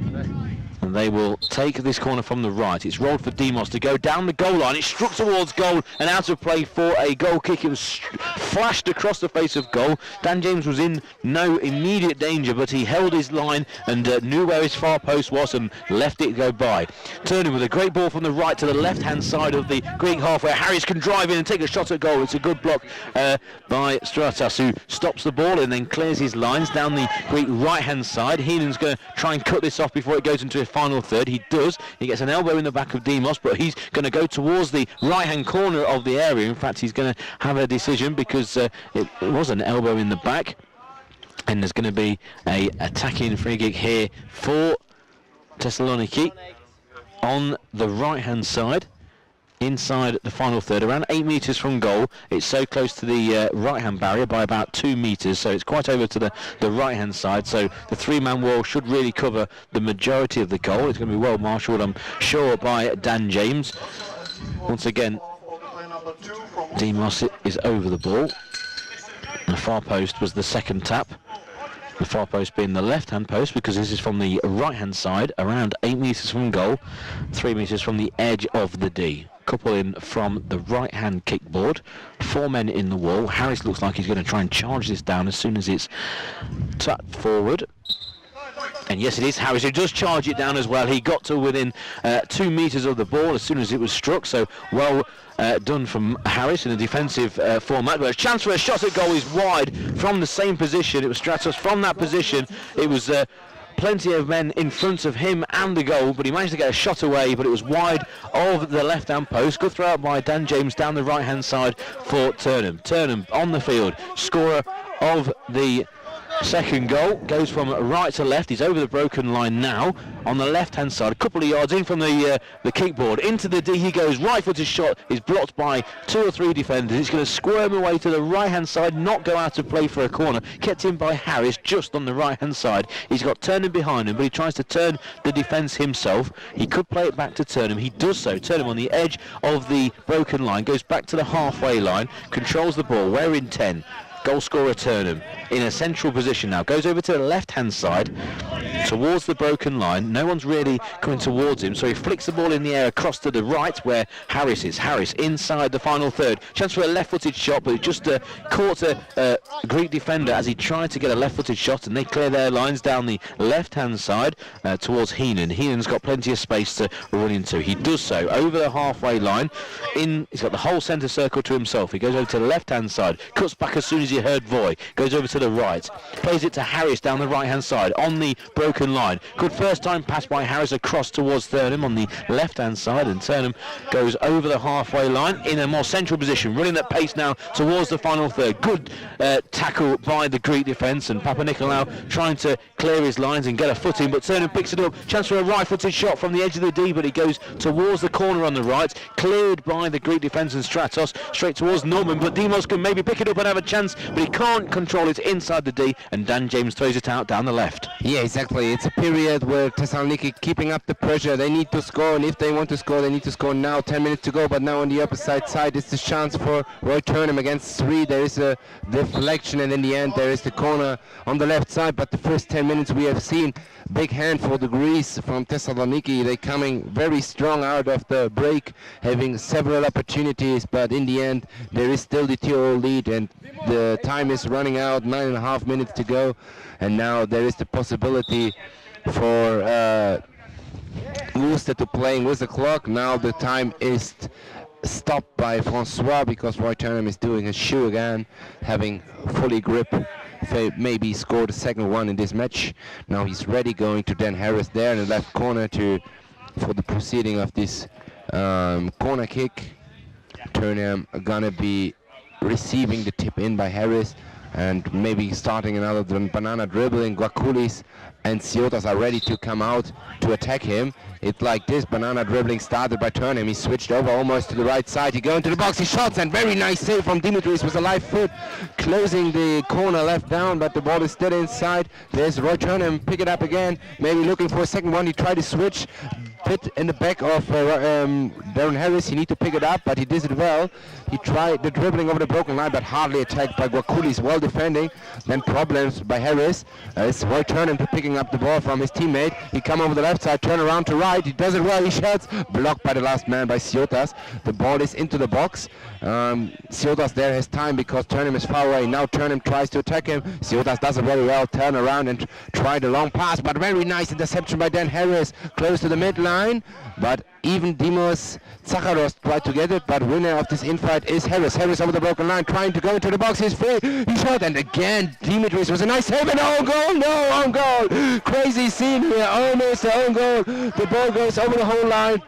S2: and they will take this corner from the right. It's rolled for Demos to go down the goal line. It's struck towards goal and out of play for a goal kick. It was flashed across the face of goal. Dan James was in no immediate danger, but he held his line and knew where his far post was and left it go by. Turning with a great ball from the right to the left-hand side of the Greek half, where Harris can drive in and take a shot at goal. It's a good block by Stratos, who stops the ball and then clears his lines down the Greek right-hand side. Heenan's going to try and cut this off before it goes into a final third. He does. He gets an elbow in the back of Demos, but he's going to go towards the right-hand corner of the area. In fact, he's going to have a decision because it was an elbow in the back, and there's going to be a attacking free kick here for Thessaloniki on the right-hand side. inside the final third, around 8 metres from goal. It's so close to the right-hand barrier by about 2 metres, so it's quite over to the right-hand side. So the three-man wall should really cover the majority of the goal. It's going to be well marshalled, I'm sure, by Dan James. Once again, Demos is over the ball. And the far post was the second tap. The far post being the left-hand post, because this is from the right-hand side, around 8 metres from goal, 3 metres from the edge of the D. Couple in from the right-hand kickboard, 4 men in the wall. Harris looks like he's going to try and charge this down as soon as it's tapped forward. And yes, it is Harris who does charge it down as well. He got to within 2 metres of the ball as soon as it was struck, so well done from Harris in a defensive format. But a chance for a shot at goal is wide from the same position. It was Stratos from that position. It was plenty of men in front of him and the goal, but he managed to get a shot away, but it was wide of the left-hand post. Good throw out by Dan James down the right-hand side for Turnham. Turnham on the field, scorer of the second goal, goes from right to left. He's over the broken line now on the left-hand side, a couple of yards in from the kickboard. Into the D he goes, right-footed shot is blocked by 2 or 3 defenders. He's going to squirm away to the right-hand side, not go out of play for a corner. Kept in by Harris just on the right-hand side. He's got Turnham behind him, but he tries to turn the defence himself. He could play it back to Turnham. He does so. Turnham on the edge of the broken line, goes back to the halfway line, controls the ball. We're in 10. Goal scorer Turnham in a central position now, goes over to the left-hand side towards the broken line. No one's really coming towards him, so he flicks the ball in the air across to the right where Harris is. Harris inside the final third. Chance for a left-footed shot, but it just caught a Greek defender as he tried to get a left-footed shot, and they clear their lines down the left-hand side towards Heenan. Heenan's got plenty of space to run into. He does so over the halfway line. He's got the whole centre circle to himself. He goes over to the left-hand side, cuts back as soon as he heard Voy, goes over to the right, plays it to Harris down the right-hand side on the broken line. Good first time pass by Harris across towards Turnham on the left-hand side, and Turnham goes over the halfway line in a more central position, running at pace now towards the final third. Good tackle by the Greek defence, and Papanikolaou trying to clear his lines and get a footing, but Turnham picks it up. Chance for a right-footed shot from the edge of the D, but he goes towards the corner on the right, cleared by the Greek defence and Stratos, straight towards Norman, but Demos can maybe pick it up and have a chance, but he can't control it inside the D, and Dan James throws it out down the left.
S1: Yeah, exactly. It's a period where Thessaloniki keeping up the pressure. They need to score, and if they want to score, they need to score now. 10 minutes to go, but now on the opposite side, it's the chance for Roy Turnham against 3. There is a deflection, and in the end, there is the corner on the left side. But the first 10 minutes we have seen big hand for the Greece from Thessaloniki. They're coming very strong out of the break, having several opportunities, but in the end, there is still the 2-0 lead, and the time is running out, 9.5 minutes to go, and now there is the possibility for Worcester to playing with the clock. Now the time is stopped by Francois because Roy Turnham is doing his shoe again, having fully grip. Maybe scored the second one in this match. Now he's ready, going to Dan Harris there in the left corner for the proceeding of this corner kick. Turnham gonna be receiving the tip in by Harris, and maybe starting another banana dribbling. Guaculis and Ciotas are ready to come out to attack him. It's like this banana dribbling started by Turnham. He switched over almost to the right side. He goes into the box, he shots, and very nice save from Dimitris with a live foot, closing the corner left down, but the ball is still inside. There's Roy Turnham, pick it up again, maybe looking for a second one. He tried to switch, bit in the back of Darren Harris. He need to pick it up, but he did it well. He tried the dribbling over the broken line, but hardly attacked by Guaculis, well defending. Then problems by Harris. It's Roy Turnham to picking up the ball from his teammate. He come over the left side, turn around to right. He does it well. He shots, blocked by the last man by Ciotas. The ball is into the box. Ciotas there has time because Turnham is far away. Now Turnham tries to attack him. Ciotas does it very well. Turn around and try the long pass, but very nice interception by Dan Harris, close to the midline. But even Dimos Zacharos tried to get it, but winner of this infight is Harris. Harris over the broken line, trying to go into the box. He's free. He shot, and again Dimitris was a nice save, and own goal. No, own goal. Crazy scene here. Almost an own goal. The ball goes over the whole line,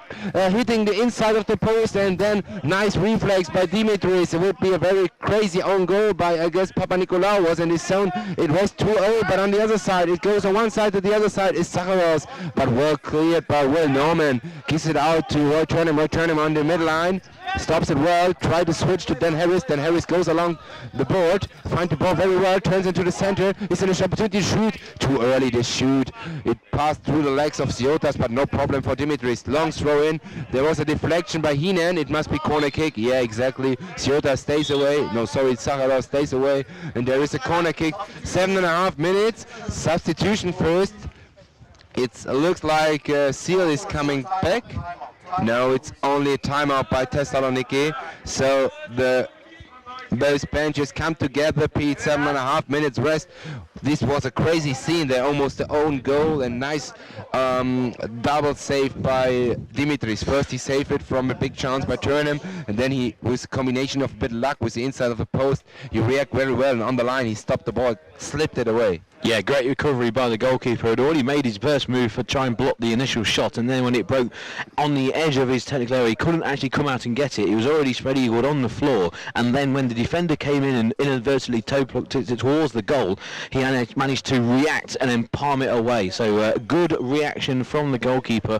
S1: hitting the inside of the post, and then nice reflex by Dimitris. It would be a very crazy own goal by, I guess, Papanikolaou was in his zone. It was 2-0, but on the other side, it goes on one side to the other side is Zacharos, but well cleared by Will Norman gives it out to Roy Turnham. Roy Turnham on the midline. Stops it well, try to switch to Dan Harris. Dan Harris goes along the board, finds the ball very well, turns into the center. It's an opportunity to shoot. Too early to shoot. It passed through the legs of Siotas, but no problem for Dimitris. Long throw in. There was a deflection by Heenan. It must be corner kick. Yeah, exactly. Siotas stays away. No, sorry, Sakharov stays away. And there is a corner kick. 7.5 minutes. Substitution first. It looks like Seal is coming back. No, it's only a timeout by Thessaloniki. So those benches come together. Pete, 7.5 minutes rest. This was a crazy scene there, almost the own goal and nice double save by Dimitris. First he saved it from a big chance by Turnham, and then he, with a combination of a bit of luck with the inside of the post, he reacted very well, and on the line he stopped the ball, slipped it away.
S2: Yeah, great recovery by the goalkeeper. Had already made his first move for try and block the initial shot, and then when it broke on the edge of his technical area, he couldn't actually come out and get it. He was already spread eagled on the floor, and then when the defender came in and inadvertently toe-plucked it towards the goal, he managed to react and then palm it away. So good reaction from the goalkeeper,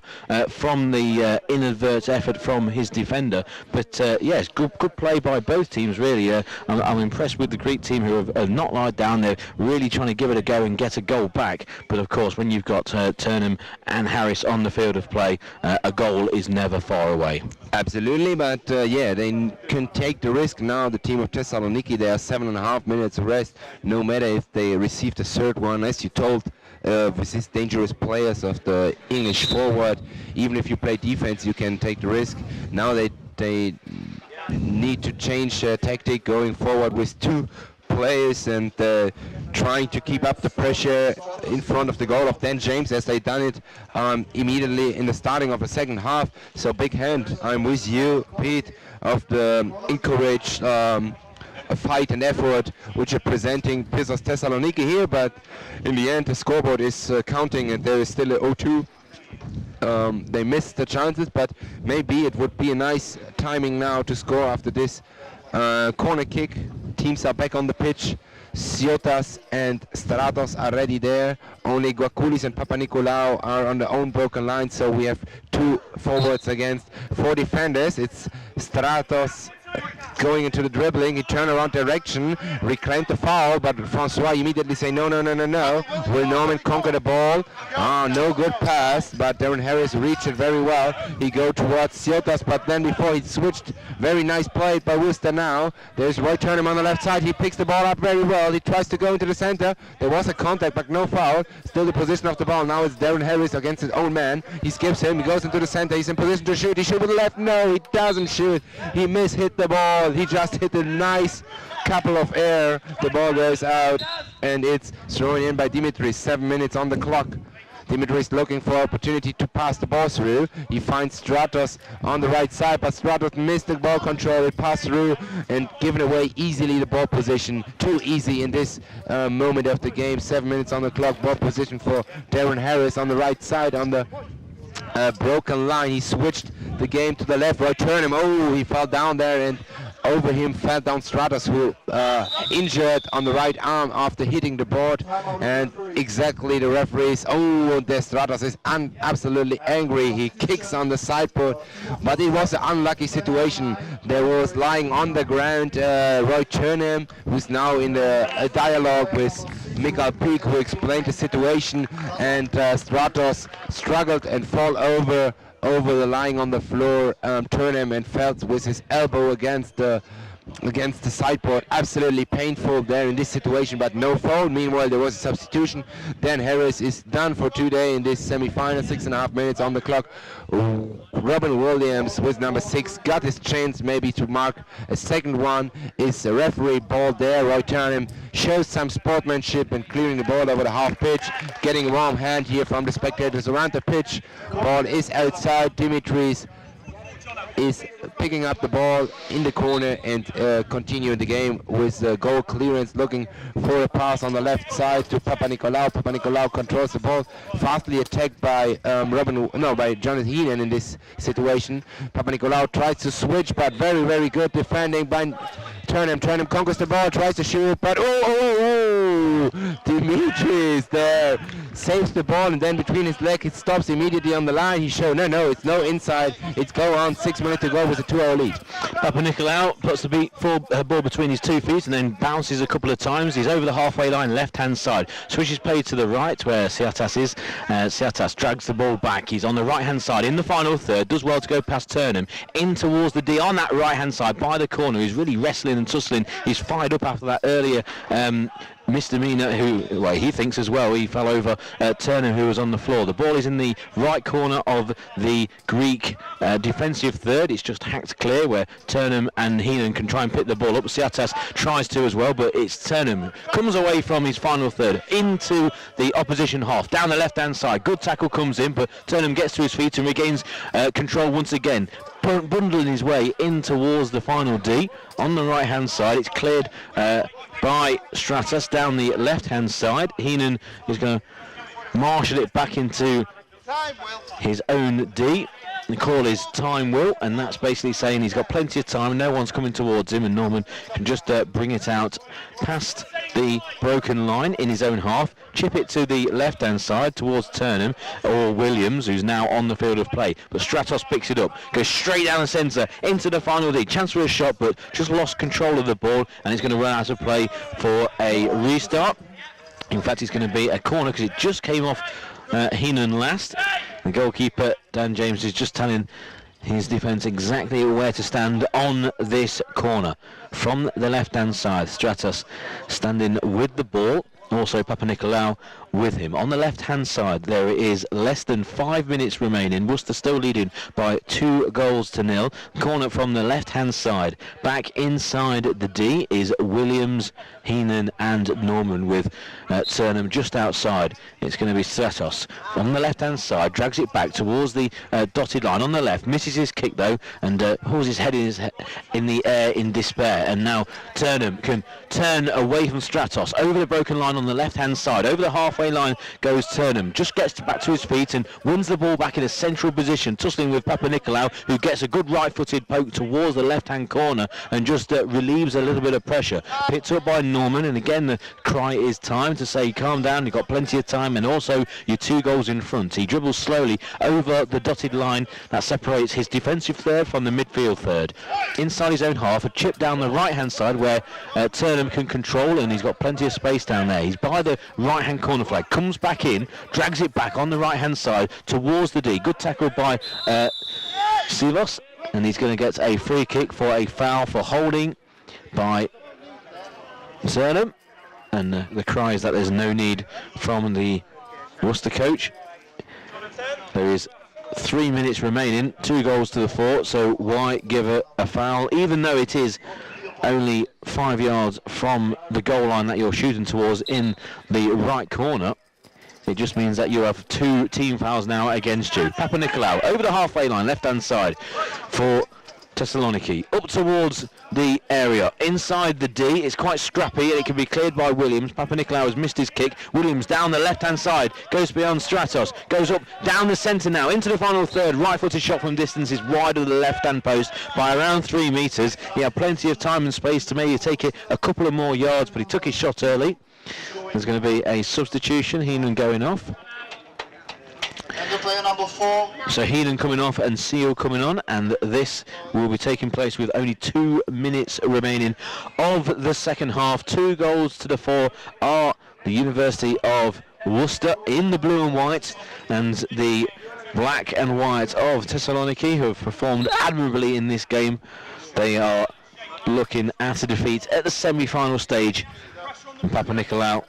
S2: from the inadvertent effort from his defender. But yes, good play by both teams, really. I'm impressed with the Greek team, who have not lied down. They're really trying to give it a go and get a goal back. But of course, when you've got Turnham and Harris on the field of play, a goal is never far away.
S1: Absolutely, but yeah, they can take the risk now. The team of Thessaloniki, they are 7.5 minutes rest, no matter if they receive the third one. As you told, with these dangerous players of the English forward, even if you play defense, you can take the risk. Now they need to change tactic going forward with two players and trying to keep up the pressure in front of the goal of Dan James, as they done it immediately in the starting of the second half. So big hand, I'm with you, Pete, of the encouraged fight and effort which are presenting Pirsos Thessaloniki here, but in the end the scoreboard is counting and there is still a 0-2. They missed the chances, but maybe it would be a nice timing now to score after this corner kick. Teams are back on the pitch. Siotas and Stratos are ready there. Only Guakulis and Papanikolaou are on their own broken line, so we have two forwards against four defenders. It's Stratos going into the dribbling, he turned around direction, reclaimed the foul, but Francois immediately say no. Will Norman conquer the ball? No good pass, but Darren Harris reached it very well. He go towards Siotas, but then before he switched, very nice play by Worcester now. There's Roy Turnham on the left side, he picks the ball up very well, he tries to go into the center, there was a contact but no foul, still the position of the ball, now it's Darren Harris against his own man, he skips him, he goes into the center, he's in position to shoot, he shoot with the left, no, he doesn't shoot, he mishit the ball, he just hit a nice couple of air, the ball goes out and it's thrown in by Dimitris. 7 minutes on the clock. Dimitris looking for opportunity to pass the ball through. He finds Stratos on the right side, but Stratos missed the ball control. It passed through and given away easily the ball position. Too easy in this moment of the game. 7 minutes on the clock. Ball position for Darren Harris on the right side on the broken line. He switched the game to the left. Roy Turnham, he fell down there, and over him fell down Stratos, who injured on the right arm after hitting the board. And exactly the referees, there Stratos is absolutely angry. He kicks on the sideboard, but it was an unlucky situation. There was lying on the ground Roy Turnham, who's now in a dialogue with Mikael Peak, who explained the situation, and Stratos struggled and fall over the lying on the floor, Turnham, and felt with his elbow against the sideboard. Absolutely painful there in this situation, but no foul. Meanwhile, there was a substitution. Dan Harris is done for today in this semi-final. 6.5 minutes on the clock. Robin Williams with number 6 got his chance maybe to mark a second one. Is a referee ball there. Roy Turnham shows some sportsmanship and clearing the ball over the half pitch, getting a warm hand here from the spectators around the pitch. Ball is outside. Dimitris is picking up the ball in the corner and continuing the game with goal clearance, looking for a pass on the left side to Papanikolaou. Papanikolaou controls the ball, fastly attacked by by Jonathan Heenan in this situation. Papanikolaou tries to switch, but very good defending by Turnham. Turnham conquers the ball, tries to shoot, but Ooh, Dimitris there saves the ball, and then between his leg it stops immediately on the line. He showed no, it's no inside. It's go on. 6 minutes to go with a 2-0 lead.
S2: Papanikolaou puts the ball between his 2 feet and then bounces a couple of times. He's over the halfway line, left-hand side. Switches play to the right where Siatas is. Siatas drags the ball back. He's on the right-hand side in the final third. Does well to go past Turnham in towards the D on that right-hand side by the corner. He's really wrestling and tussling. He's fired up after that earlier misdemeanor, who he thinks as well he fell over Turnham, who was on the floor. The ball is in the right corner of the Greek defensive third. It's just hacked clear where Turnham and Heenan can try and pick the ball up. Siatas tries to as well, but it's Turnham comes away from his final third into the opposition half down the left hand side. Good tackle comes in, but Turnham gets to his feet and regains control once again, bundling his way in towards the final D on the right hand side. It's cleared by Stratas down the left hand side. Heenan is going to marshal it back into his own D. The call is time, Will, and that's basically saying he's got plenty of time, no one's coming towards him, and Norman can just bring it out past the broken line in his own half, chip it to the left-hand side towards Turnham or Williams, who's now on the field of play. But Stratos picks it up, goes straight down the centre into the final D. Chance for a shot, but just lost control of the ball, and he's going to run out of play for a restart. In fact, it's going to be a corner because it just came off Heenan last. The goalkeeper, Dan James, is just telling his defence exactly where to stand on this corner. From the left-hand side, Stratos standing with the ball. Also Papanikolaou with him. On the left-hand side, there is less than 5 minutes remaining. Worcester still leading by 2-0. Corner from the left-hand side. Back inside the D is Williams, Heenan and Norman with Turnham just outside. It's going to be Stratos on the left-hand side. Drags it back towards the dotted line on the left. Misses his kick though and pulls his head in the air in despair. And now Turnham can turn away from Stratos over the broken line on the left-hand side. Over the halfway line goes Turnham. Just gets back to his feet and wins the ball back in a central position, tussling with Papanikolaou, who gets a good right-footed poke towards the left-hand corner and just relieves a little bit of pressure. Picked up by Norman, and again the cry is time to say calm down, you've got plenty of time, and also you're 2 goals in front. He dribbles slowly over the dotted line that separates his defensive third from the midfield third. Inside his own half, a chip down the right-hand side where Turnham can control, and he's got plenty of space down there. He's by the right-hand corner flag, comes back in, drags it back on the right-hand side towards the D. Good tackle by Silos, and he's going to get a free kick for a foul for holding by Turnham. And the cry is that there's no need from the Worcester coach. There is 3 minutes remaining, 2-4, so why give a foul, even though it is only 5 yards from the goal line that you're shooting towards in the right corner. It just means that you have 2 team fouls now against you. Papanikolaou over the halfway line, left-hand side for Thessaloniki, up towards the area. Inside the D, it's quite scrappy and it can be cleared by Williams. Papanikolaou has missed his kick. Williams down the left-hand side, goes beyond Stratos, goes up down the centre now, into the final third. Right-footed shot from distance is wide of the left-hand post by around 3 metres. He had plenty of time and space to maybe take it a couple of more yards, but he took his shot early. There's going to be a substitution, Heenan going off.
S3: Player number 4.
S2: So Heenan coming off and Seal coming on, and this will be taking place with only 2 minutes remaining of the second half. 2-4 are the University of Worcester in the blue and white, and the black and white of Thessaloniki, who have performed admirably in this game. They are looking at a defeat at the semi-final stage. And Papanikolaou,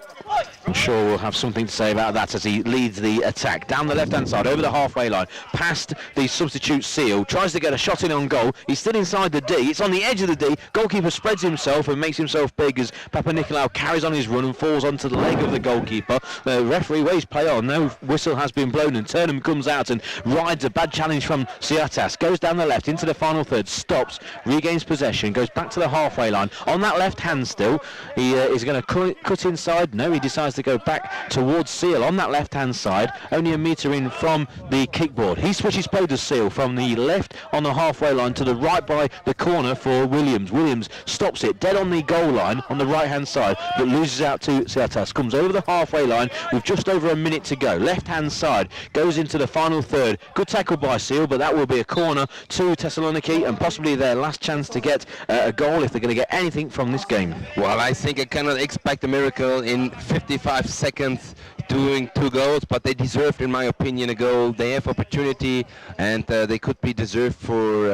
S2: I'm sure we'll have something to say about that as he leads the attack down the left-hand side, over the halfway line, past the substitute Seal, tries to get a shot in on goal. He's still inside the D. It's on the edge of the D. Goalkeeper spreads himself and makes himself big as Papanikolaou carries on his run and falls onto the leg of the goalkeeper. The referee waves play on. No whistle has been blown, and Turnham comes out and rides a bad challenge from Siatas. Goes down the left into the final third, stops, regains possession, goes back to the halfway line. On that left hand still, he is going to cut inside. No, he decides tries to go back towards Seal on that left-hand side, only a metre in from the kickboard. He switches play to Seal from the left on the halfway line to the right by the corner for Williams. Williams stops it dead on the goal line on the right-hand side, but loses out to Seatas. Comes over the halfway line with just over a minute to go. Left-hand side goes into the final third. Good tackle by Seal, but that will be a corner to Thessaloniki and possibly their last chance to get a goal if they're going to get anything from this game.
S1: Well, I think I cannot expect a miracle in 55 seconds doing 2 goals, but they deserved, in my opinion, a goal. They have opportunity, and they could be deserved for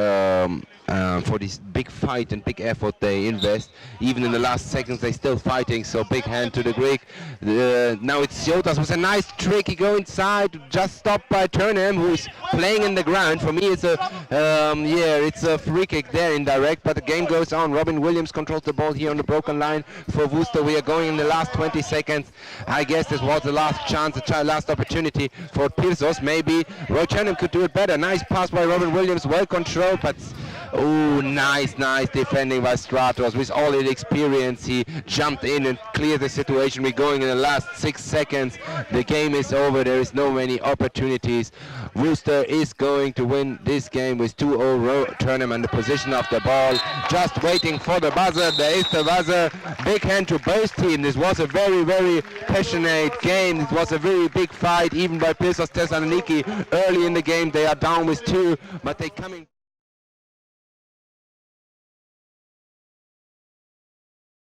S1: this big fight and big effort they invest. Even in the last seconds, they're still fighting, so big hand to the Greek. Now it's Jotas with a nice trick. He go inside, just stopped by Turnham, who's playing in the ground. For me, it's a free kick there, indirect, but the game goes on. Robin Williams controls the ball here on the broken line for Worcester. We are going in the last 20 seconds. I guess this was the last chance, the last opportunity for Pirsos. Maybe Roy Turnham could do it better. Nice pass by Robin Williams, well controlled, but oh, nice defending by Stratos. With all his experience, he jumped in and cleared the situation. We're going in the last 6 seconds. The game is over. There is no many opportunities. Worcester is going to win this game with 2-0 Turnham and the position of the ball. Just waiting for the buzzer. There is the buzzer. Big hand to both teams. This was a very, very passionate game. It was a very big fight, even by Pirsos Thessaloniki. Early in the game, they are down with 2, but they coming.